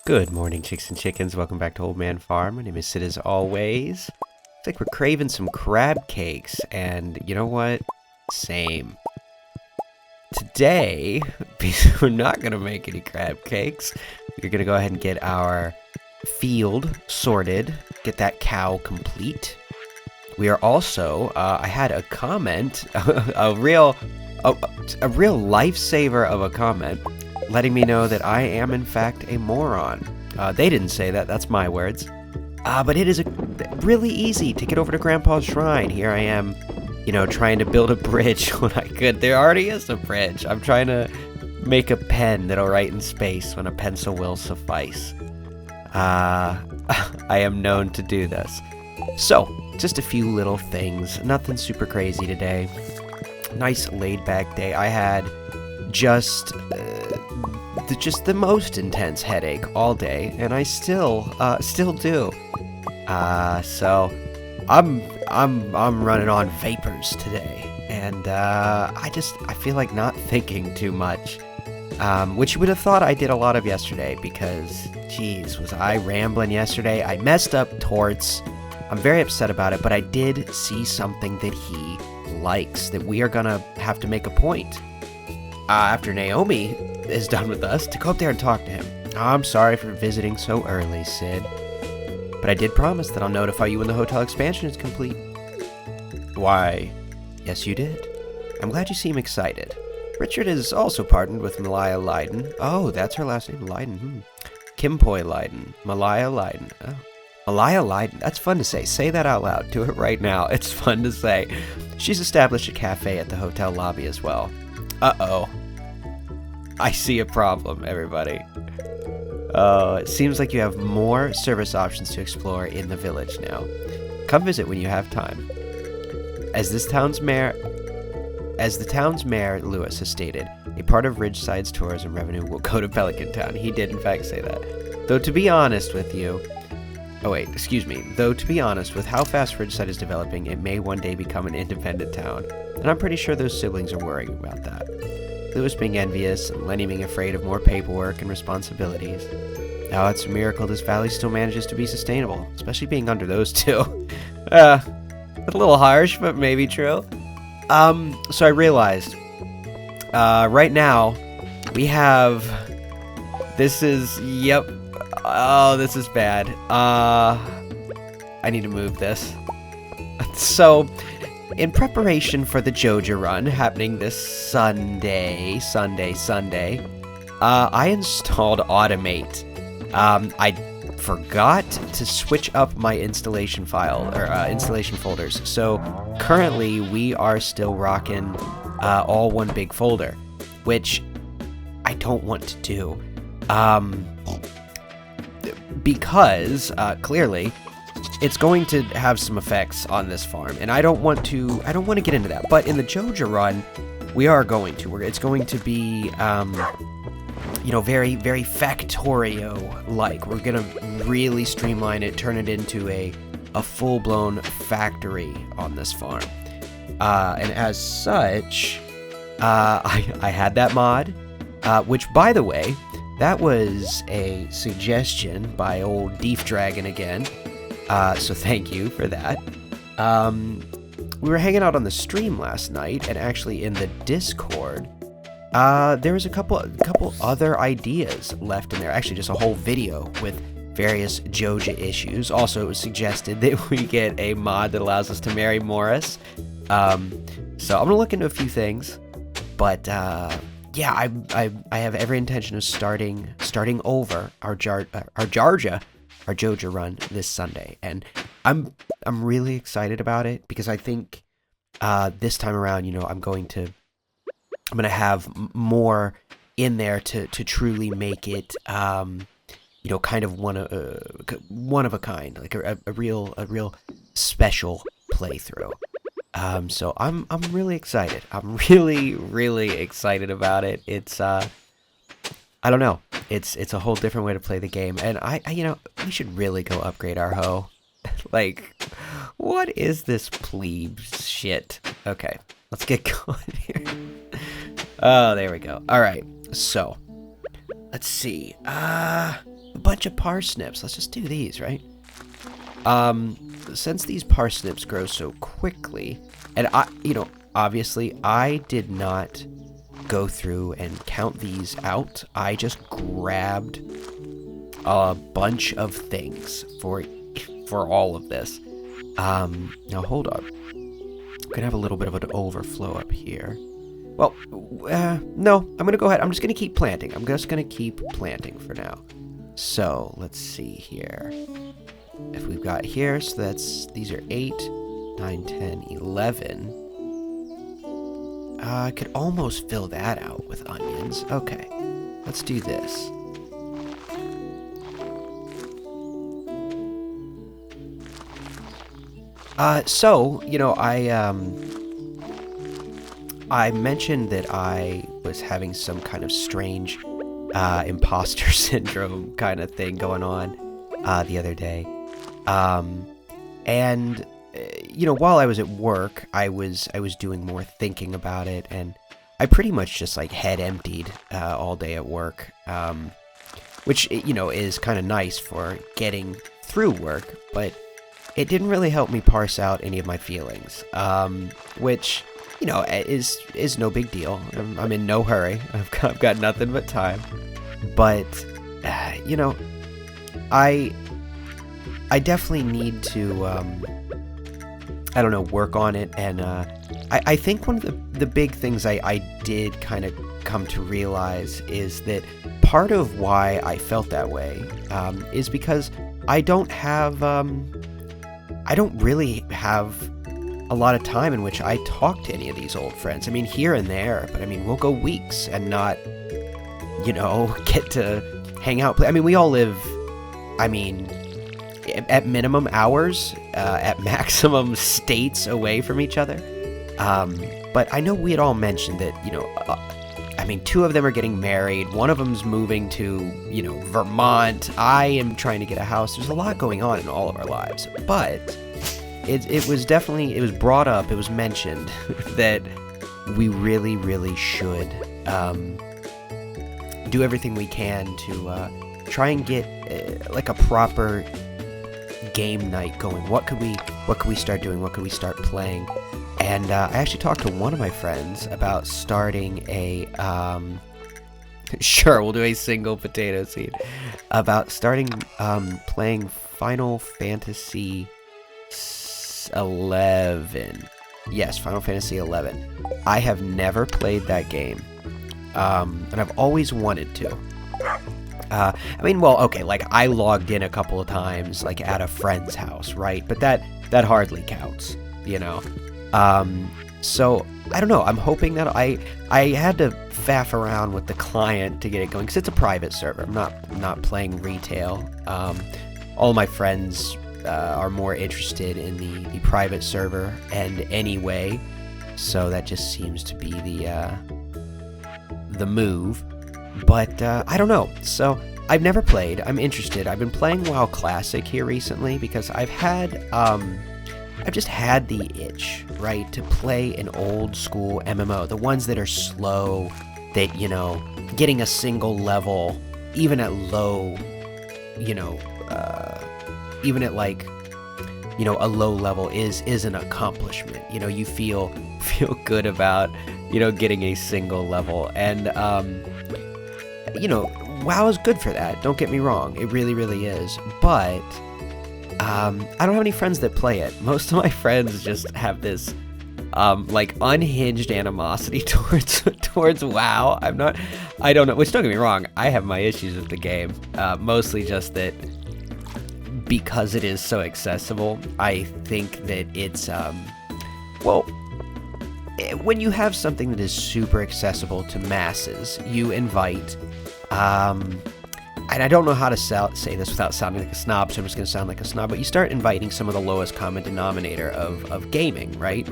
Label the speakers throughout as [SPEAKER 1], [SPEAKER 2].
[SPEAKER 1] Good morning, chicks and chickens. Welcome back to Old Man Farm. My name is Sid as always. Looks like we're craving some crab cakes, and you know what? Same. Today, because we're not going to make any crab cakes, we're going to go ahead and get our field sorted, get that cow complete. We are also, I had a comment, a real lifesaver of a comment, letting me know that I am in fact a moron. They didn't say that, that's my words. But it is really easy to get over to Grandpa's shrine. Here I am, you know, trying to build a bridge when I could. There already is a bridge. I'm trying to make a pen that'll write in space when a pencil will suffice. I am known to do this. So, just a few little things. Nothing super crazy today. Nice laid-back day. I had just the most intense headache all day, and I still do. So I'm running on vapors today, and I feel like not thinking too much, which you would have thought I did a lot of yesterday, because geez, was I rambling yesterday. I messed up Torts. I'm very upset about it, but I did see something that he likes that we are gonna have to make a point after Naomi is done with us to go up there and talk to him. I'm sorry for visiting so early, Sid, but I did promise that I'll notify you when the hotel expansion is complete. Why, yes you did. I'm glad you seem excited. Richard is also partnered with Malaya Leiden. Oh, that's her last name, Leiden. Kimpoy Leiden. Malaya Leiden. Oh. Malaya Leiden. That's fun to say. Say that out loud. Do it right now. It's fun to say. She's established a cafe at the hotel lobby as well. Uh-oh. I see a problem, everybody. It seems like you have more service options to explore in the village now. Come visit when you have time. As the town's mayor, Lewis, has stated, a part of Ridgeside's tourism revenue will go to Pelican Town. He did, in fact, say that. Though to be honest with how fast Ridgeside is developing, it may one day become an independent town, and I'm pretty sure those siblings are worrying about that. Lewis being envious, and Lenny being afraid of more paperwork and responsibilities. Now it's a miracle this valley still manages to be sustainable, especially being under those two. A little harsh, but maybe true. So I realized, right now, we have, this is bad. I need to move this. So, in preparation for the Joja run happening this Sunday, I installed Automate. I forgot to switch up my installation file, or installation folders. So, currently, we are still rocking all one big folder, which I don't want to do. Because, clearly, it's going to have some effects on this farm, and I don't want to get into that. But in the Joja run, we are going to. It's going to be, very, very Factorio-like. We're going to really streamline it, turn it into a full-blown factory on this farm. And as such, I had that mod, which, by the way, that was a suggestion by old Deef Dragon again. So thank you for that. We were hanging out on the stream last night, and actually in the Discord, there was a couple other ideas left in there. Actually, just a whole video with various Joja issues. Also, it was suggested that we get a mod that allows us to marry Morris. So I'm gonna look into a few things, but yeah, I have every intention of starting over our Joja run this Sunday, and I'm really excited about it, because I think this time around, I'm gonna have more in there to truly make it kind of one of a kind, like a real special playthrough. So I'm really excited. I'm really excited about it. It's I don't know. It's a whole different way to play the game, and I we should really go upgrade our hoe. Like, what is this plebe shit? Okay, let's get going here. Oh, there we go. All right, so let's see. a bunch of parsnips. Let's just do these, right? Since these parsnips grow so quickly, and obviously I did not go through and count these out. I just grabbed a bunch of things for all of this. Now hold on. I'm gonna have a little bit of an overflow up here. Well, no, I'm gonna go ahead. I'm just gonna keep planting. I'm just gonna keep planting for now. So let's see here. If we've got here, so these are 8, 9, 10, 11. I could almost fill that out with onions. Okay, let's do this. So, I mentioned that I was having some kind of strange imposter syndrome kind of thing going on the other day. And while I was at work, I was doing more thinking about it, and I pretty much just like head emptied all day at work, which is kind of nice for getting through work, but it didn't really help me parse out any of my feelings, which is no big deal. I'm in no hurry. I've got nothing but time, but I definitely need to work on it, and I think one of the big things I did kind of come to realize is that part of why I felt that way is because I don't really have a lot of time in which I talk to any of these old friends. I mean, here and there, but I mean, we'll go weeks and not, get to hang out. I mean, we all live, at minimum hours, at maximum states away from each other. But I know we had all mentioned that, 2 of them are getting married. One of them's moving to, Vermont. I am trying to get a house. There's a lot going on in all of our lives. But it was brought up, it was mentioned that we really, really should do everything we can to try and get like a proper game night going. What could we start doing? What could we start playing? And I actually talked to one of my friends about starting a sure, we'll do a single potato seed, about starting playing Final Fantasy 11. Yes, Final Fantasy 11. I have never played that game, and I've always wanted to. Like I logged in a couple of times, like at a friend's house, right? But that hardly counts, So I don't know. I'm hoping that I had to faff around with the client to get it going because it's a private server. I'm not playing retail. All my friends are more interested in the private server and anyway, so that just seems to be the move. But I don't know. So I've never played. I'm interested. I've been playing WoW Classic here recently because I've just had the itch, right, to play an old school MMO, the ones that are slow, that, getting a single level, even at low, even at like, a low level is an accomplishment. You feel good about, getting a single level. And, WoW is good for that. Don't get me wrong. It really, really is. But I don't have any friends that play it. Most of my friends just have this unhinged animosity towards WoW. I don't know. Which, don't get me wrong, I have my issues with the game. Mostly just that because it is so accessible, I think that it's when you have something that is super accessible to masses, you invite and I don't know how to say this without sounding like a snob, so I'm just going to sound like a snob, but you start inviting some of the lowest common denominator of gaming, right?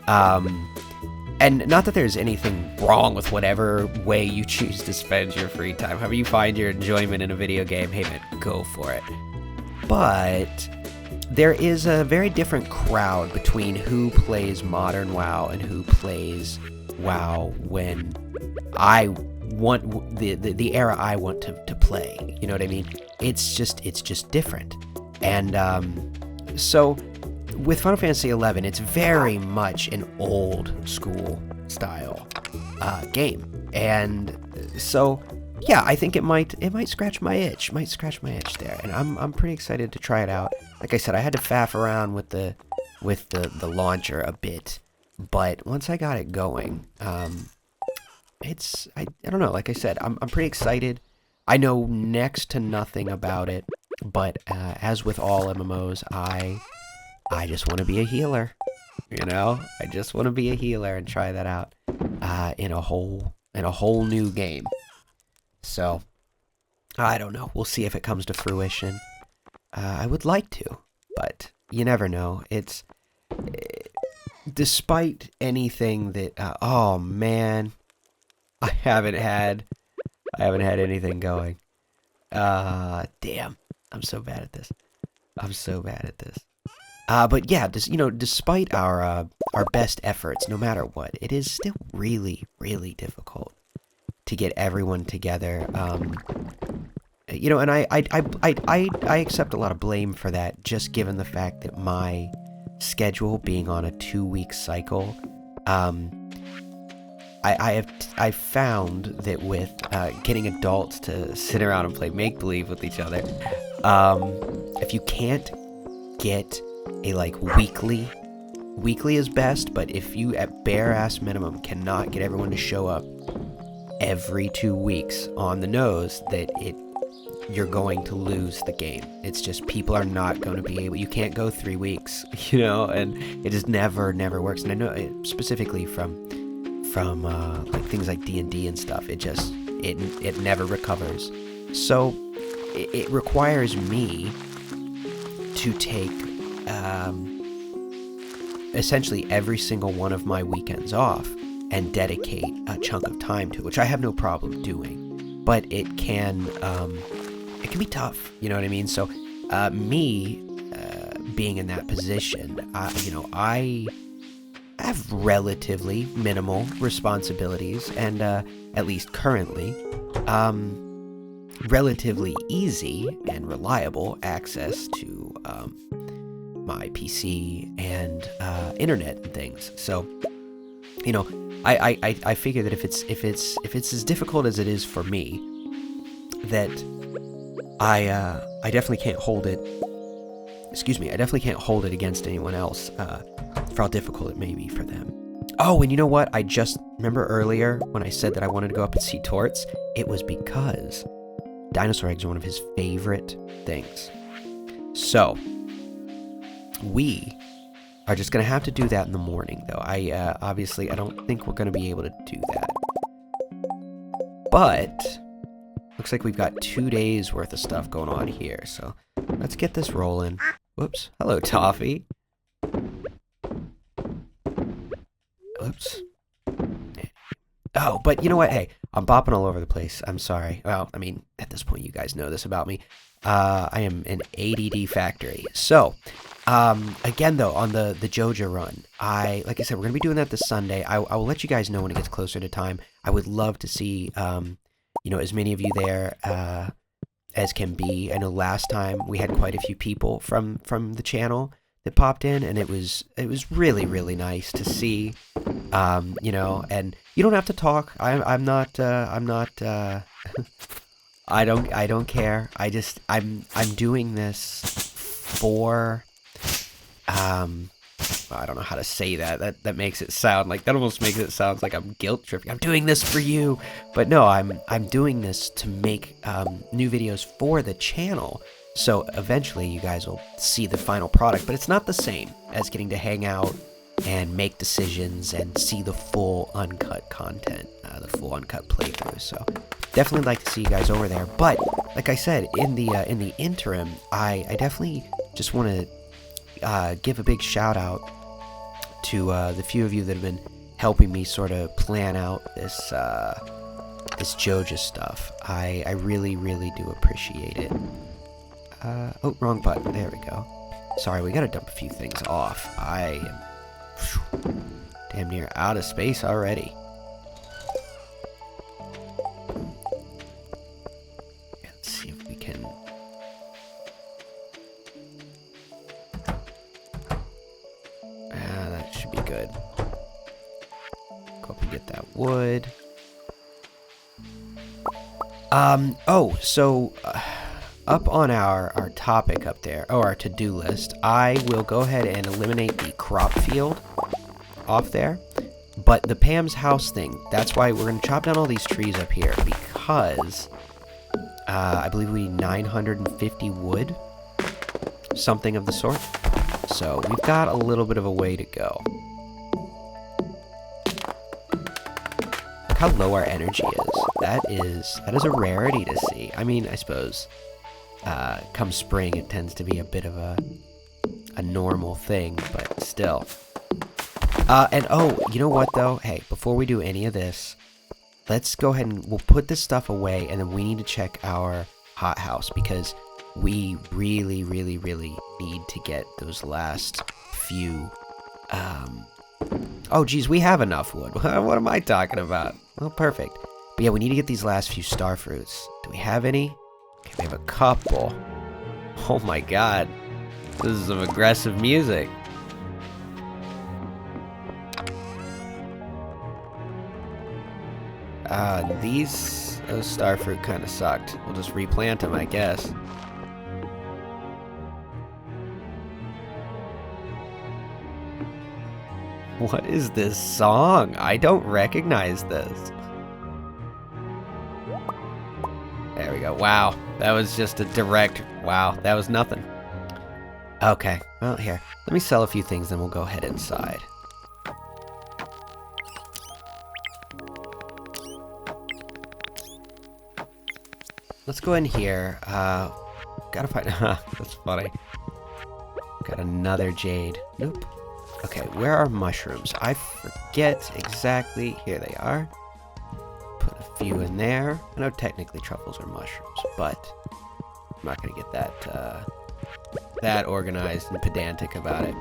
[SPEAKER 1] And not that there's anything wrong with whatever way you choose to spend your free time. However you find your enjoyment in a video game, hey man, go for it. But there is a very different crowd between who plays modern WoW and who plays WoW when I want the era I want to play. You know what I mean? It's just different. And so with Final Fantasy XI, it's very much an old school style game. And so yeah, I think it might scratch my itch. Might scratch my itch there. And I'm pretty excited to try it out. Like I said, I had to faff around with the launcher a bit, but once I got it going, I don't know. Like I said, I'm pretty excited. I know next to nothing about it, but as with all MMOs, I just want to be a healer. You know, I just want to be a healer and try that out in a whole new game. So I don't know. We'll see if it comes to fruition. I would like to, but you never know. It's despite anything that. Oh man, I haven't had anything going. Damn, I'm so bad at this. But yeah, despite our best efforts, no matter what, it is still really, really difficult to get everyone together. And I accept a lot of blame for that, just given the fact that my schedule being on a 2-week cycle. I've found that with getting adults to sit around and play make-believe with each other, if you can't get a weekly is best, but if you at bare ass minimum cannot get everyone to show up every 2 weeks on the nose, that you're going to lose the game. It's just people are not going to be able. You can't go 3 weeks, and it just never works. And I know it, specifically from things like D&D and stuff. It never recovers. So it requires me to take essentially every single one of my weekends off and dedicate a chunk of time to it, which I have no problem doing. But it can be tough, you know what I mean? So me being in that position, I have relatively minimal responsibilities, and at least currently, relatively easy and reliable access to my PC and internet and things. So, I figure that if it's as difficult as it is for me, that I definitely can't hold it. Excuse me, I definitely can't hold it against anyone else for how difficult it may be for them. Oh, and you know what? I just remember earlier when I said that I wanted to go up and see Torts, it was because dinosaur eggs are one of his favorite things. So we are just going to have to do that in the morning, though. Obviously, I don't think we're going to be able to do that. But looks like we've got 2 days worth of stuff going on here. So let's get this rolling. Whoops. Hello, Toffee. Whoops. Oh, but you know what? Hey, I'm bopping all over the place. I'm sorry. Well, I mean, at this point, you guys know this about me. I am an ADD factory. So, again, though, on the Joja run, like I said, we're going to be doing that this Sunday. I will let you guys know when it gets closer to time. I would love to see, as many of you there as can be. I know last time we had quite a few people from the channel that popped in, and it was really, really nice to see, and you don't have to talk. I'm not I don't care. I'm doing this for, I don't know how to say that. That makes it sound like, that almost makes it sound like I'm guilt tripping. I'm doing this for you, but no, I'm doing this to make new videos for the channel. So eventually you guys will see the final product, but it's not the same as getting to hang out and make decisions and see the full uncut content, the full uncut playthrough. So definitely like to see you guys over there. But like I said, in the interim, I definitely just want to give a big shout out to the few of you that have been helping me sort of plan out this Joja stuff. I really, really do appreciate it. Oh, wrong button. There we go. Sorry, we gotta dump a few things off. I am damn near out of space already. can... that should be good. Go up and get that wood. Oh, so... up on our topic up there, or our to-do list, I will go ahead and eliminate the crop field off there. But the Pam's house thing, that's why we're going to chop down all these trees up here, because I believe we need 950 wood, something of the sort. So we've got a little bit of a way to go. Look how low our energy is. That is a rarity to see. I mean, I suppose come spring it tends to be a bit of a normal thing, but still. And oh, you know what though? Hey, before we do any of this, let's go ahead and we'll put this stuff away, and then we need to check our hothouse because we really, really, really need to get those last few. Oh, geez, we have enough wood. What am I talking about? Well, perfect. But yeah, we need to get these last few star fruits. Do we have any? Okay, we have a couple. Oh my god, this is some aggressive music. Those starfruit kind of sucked. We'll just replant them, I guess. What is this song? I don't recognize this. There we go. Wow. That was just a direct... Wow. That was nothing. Okay. Well, here. Let me sell a few things, then we'll go head inside. Let's go in here. Gotta find... That's funny. Got another jade. Nope. Okay, where are mushrooms? I forget exactly. Here they are. Put a few in there. I know technically truffles are mushrooms, but I'm not gonna get that organized and pedantic about it.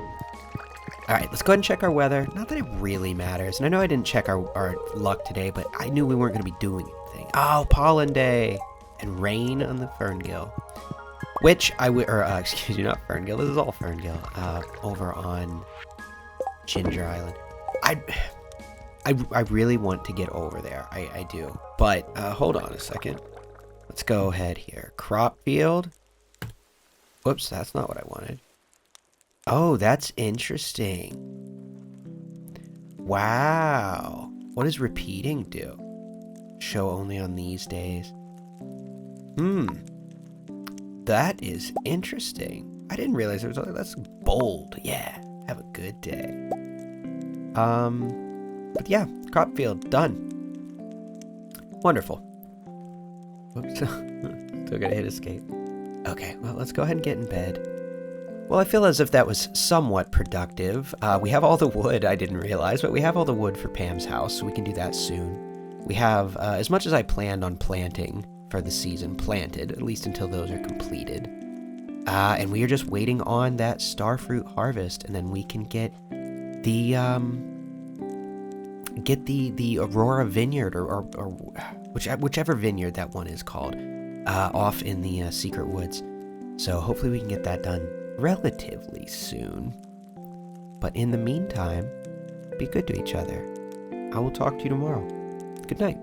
[SPEAKER 1] Alright, let's go ahead and check our weather. Not that it really matters. And I know I didn't check our luck today, but I knew we weren't gonna be doing anything. Oh, pollen day! And rain on the Ferngill. Which I would, or excuse me, not Ferngill. This is all Ferngill. Over on Ginger Island. I really want to get over there. I do. But hold on a second. Let's go ahead here. Crop field. Whoops, that's not what I wanted. Oh, that's interesting. Wow. What does repeating do? Show only on these days. That is interesting. I didn't realize there was that's bold. Yeah. Have a good day. But yeah, crop field done. Wonderful. Whoops. Still gotta hit escape. Okay, well, let's go ahead and get in bed. Well, I feel as if that was somewhat productive. We have all the wood, I didn't realize, but we have all the wood for Pam's house, so we can do that soon. We have, as much as I planned on planting for the season, planted, at least until those are completed. And we are just waiting on that starfruit harvest, and then we can get the Aurora Vineyard or whichever vineyard that one is called, off in the secret woods. So hopefully we can get that done relatively soon. But in the meantime, be good to each other. I will talk to you tomorrow. Good night.